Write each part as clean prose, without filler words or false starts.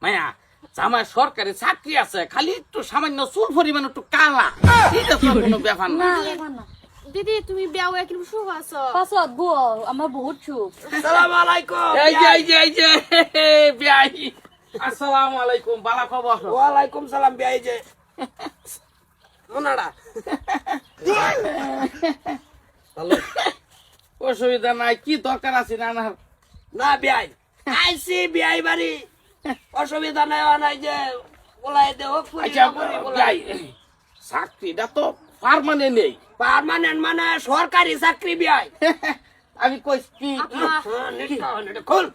মায়া আমার সরকারি চাকরি আছে, খালি একটু সামান্য চুল পরিমাণ একটু কালা, এটা তো কোনো ব্যাপার না। দিদি তুমি বিয়া হয়ে কিন্তু সুখ আছো। পাছত গো আমার বহুত সুখ। আসসালামু আলাইকুম। এই যে বিয়াই, আসসালামু আলাইকুম, বালা খবর? ওয়ালাইকুম সালাম বিয়াই যে মোনাড়া হ্যালো। অসুবিধা নাই, কি দরকার আছে না? না বিয়াই আইসি বিয়াই বাড়ি, অসুবিধা নাই যে বলাই দেও আচ্ছা বিয়াই, চাকরিটা তো পার্মানেন্ট নেই। পার্মানেন্ট মানে সরকারি চাকরি বিয়াই। আমি কই কি খুল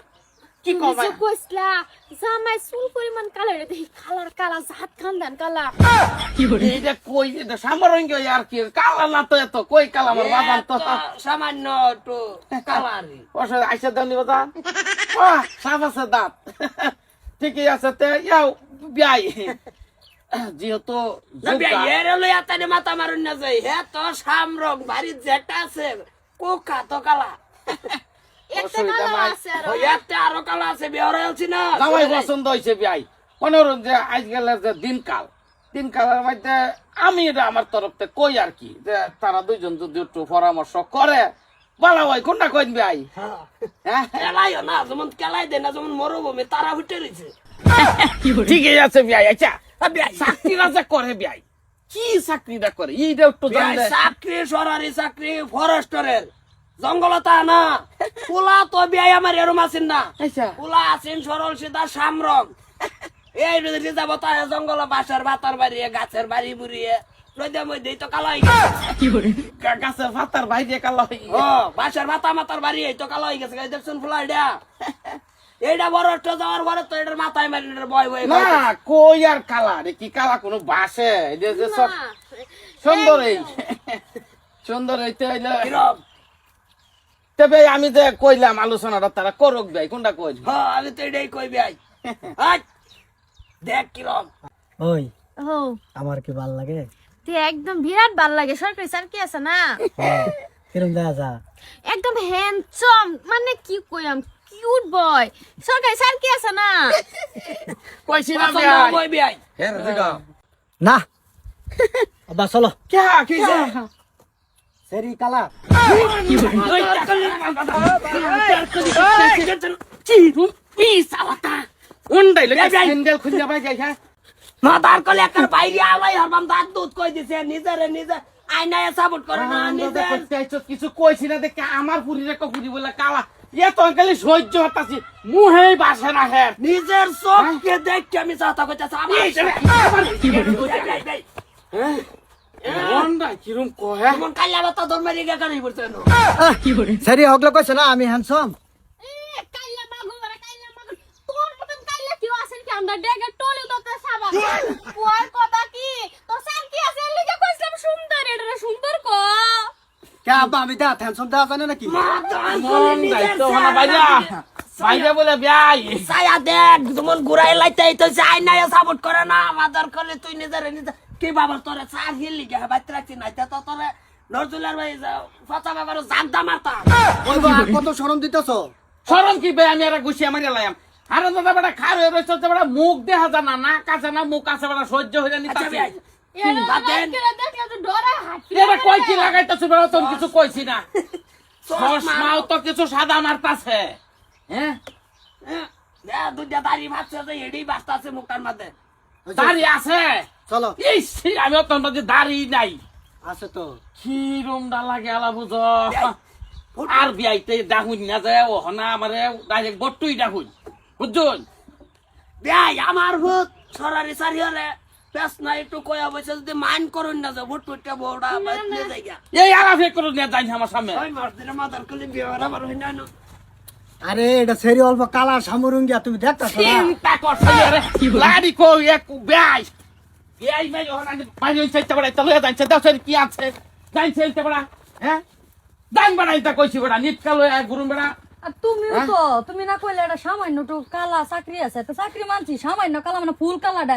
কি কিছু কইছলা জামাই চুল পরিমাণ কালা রে দেখি কালার কালা জাত খানদান কালা। এটা কই এটা সামরঙ্গ আর কি কালা না তো এত কই কালা আমার বাদান তো সামান্য একটু কালারি। অসুবিধা আইসা দাও নি বাদান, সাফ আছে দাঁত, ঠিকই আছে। তে ইয়াও বিয়াই, যেহেতু এর লইয়া তানে মাথা মারুন না যাই, হে তো সামরং বাড়ির যেটা আছে কোকা তো কালা, একটা কালা আছে আর একটা আরো কালা আছে, বিয়ার হয়েছি না জামাই পছন্দ হয়েছে বিয়াই। মনোরঞ্জন যে আজকালের যে দিনকালের মধ্যে আমি এটা আমার তরফ থেকে কই আর কি, যে তারা দুইজন যদি একটু পরামর্শ করে বলা হয় কোনটা কইন বিয়াই। হ্যাঁ কেলাইও না, যেমন কেলাই দেয় না, যেমন মরুভূমি তারা উঠে রয়েছে। ঠিকই আছে বিয়াই। আচ্ছা চাকরিটা যে করে বিয়াই, কি চাকরিটা করে এইটা একটু জানলে। চাকরি সরারি চাকরি ফরেস্টরের জঙ্গলতা না, পোলা তো বিয়াই আমার এরম আছেন না, আচ্ছা পোলা আছেন সরল সিধা সামরং। এই যাব তাই জঙ্গল বাসার বাতার বাড়িয়ে গাছের বাড়ি বুড়িয়ে রোদের মধ্যে তো কালো হয়ে গেছে। গাছের পাতার বাইরে কালো হয়ে গেছে। ও বাসার মাথা মাতার বাড়ি এই তো কালো হয়ে গেছে, দেখছেন ফুলা এইটা বড় যাওয়ার পরে তো এটার মাথায় মারি বয় বয় না কই আর কালা রে, কি কালা কোনো বাসে এটা যে সব সুন্দর এই সুন্দর এইতে হইলে। কিরম? তবে আমি যে কইলাম আলোচনাটা তারা করুক ভাই, কোনটা কই? হ্যাঁ আমি তো এটাই কই ভাই। হাট, দেখ কিরম। ওই ও আমার কি ভাল লাগে? তে একদম বিরাট ভাল লাগে, সরকারি চাকরি আছে না, কিরম দেখা যা? একদম হ্যান্ডসাম, মানে কি কইম কিউট বয়, সরকারি চাকরি আছে না। কইছি না পছন্দ ভাই। কই ভাই? না আব্বা চলো কে কি যে সেরি কালা কি রুম ই সালাতা কোনটাই লাগে স্যান্ডেল খুঁজে পাই যাই। হ্যাঁ মাথার কলে একবার বাইরে আলাই হরবাম দাঁত দুধ কই দিছে, নিজে আয়নায় সাপোর্ট করে না, নিজে কিছু কইছি না দেখে আমার পুরি রেখো পুরি বলে কালা এ তো খালি সহ্য হতাছি মুহে বাসে না। হ্যাঁ নিজের চোখকে দেখে আমি চাতা কইতাছি কিরম কহে আমার কাল্লা বাতা ধর্মের গে কারই পড়ছে না। সেরি হগলো কইছে না আমি হ্যান্ডসাম। কাইলা মাগো রে কাইলা মাগো, তোর মতন কাইলা কি আছেন কি আমরা ডেগে টলি তো সাবা কোয়ার কথা কি তোর চাকরি আছে লিখে কইছিলাম সুন্দর, এটা সুন্দর ক কে আব্বা আমি দা হ্যান্ডসাম দা জানে নাকি? মন দায়িত্ব হনা বাইরা বাইরা বলে বিয়াই ছায়া দেখ যেমন ঘুরাই লাইতে তো আয়নায় সাপোর্ট করে না, মাথার কলে তুই নিজে কি বাবা তোরে চা গেলি গে বাইতে রাখছি না তো তোরে নজরুলের ভাই ফাতা বাবার জাগদা মারতা। ওই বা কত শরম দিতেছো? সরম কি বে আমি আর গুছিয়ে মারি লাইম আরে দাদা বেটা খার হয়ে রইছে তো বেটা মুখ দেখা যায় না, নাক আছে না, মুখ আছে বেটা সহ্য হইরা আচ্ছা নিতাছি। ভাই বাদেন দেখলে তো ডরে হাঁটি এরা কই কি লাগাইতাছ বেটা তোর কিছু কইছি না, চশমাও তো কিছু সাদা মারতাছে। হ্যাঁ দুইটা দাড়ি ভাবছে যে এডি বাস্তাছে মুখটার মধ্যে দাড়ি আছে চলো ইস আমি অত দাড়ি নাই আছে তো কি রুমডা লাগে আলা বুঝ আর বিয়াইতে ডাহুন না যায় ও হনা আমারে ডাইরেক্ট বট্টুই ডাহুন বুঝুন ভাই আমার ভূত সরারি সারি হলে পেস না একটু কয়া বসে যদি মাইন্ড করুন না যে ভূত টুটটা বড়া বাজতে যাইগা এই আলাফে করে নিয়ে যাই আমার সামনে। ওই মাস দিনে মাথার কলি বিয়ার আবার হই না না। আরে এটা সেরি অল্প কালা সামরুঙ্গিয়া তুমি দেখতাছো না? চিন্তা করছে রে লাড়ি কো এক বিয়াই বিয়াই ভাই হনা পানি চাইতে বড় চলে যাচ্ছে দাও কি আছে যাই চাইতে বড়। হ্যাঁ দান বানাইতা কইছি বড় নিতকাল এক গুরুম বড়। আর তুমিও তো তুমি না কইলে এটা সামান্য তো কালা চাকরি আছে, তো চাকরি মানছি সামান্য কালা মানে ফুল কালা ডা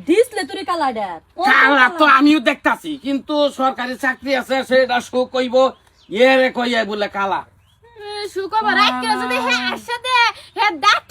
দিসলে তুই কালা ডা কালা তো আমিও দেখতাছি কিন্তু সরকারি চাকরি আছে সেটা শো কইব এরে কইয়া বলে কালা সুখবর রাখ যদি হ্যাঁ সাথে হ্যাঁ দাঁত